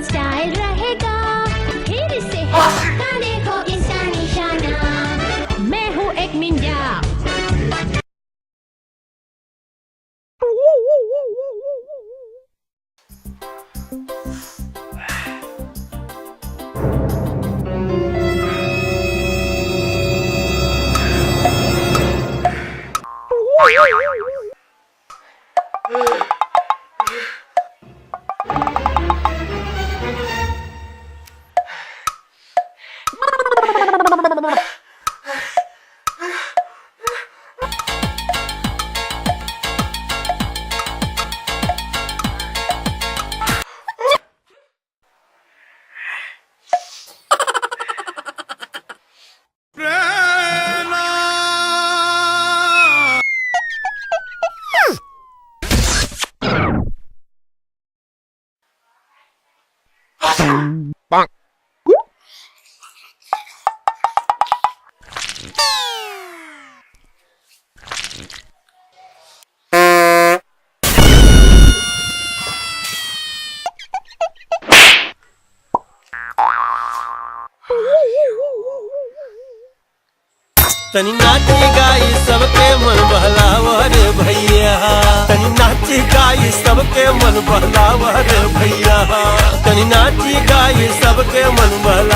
Style रहेगा फिर से गाने को इसका निशाना मैं हूँ एक मिंजा Bonk. तनी नाची गाई सबके मन बहलावा रे भैया तनी नाची गाई सबके मन बहलावा रे भैया तनी नाची गाई सबके मन बहलावा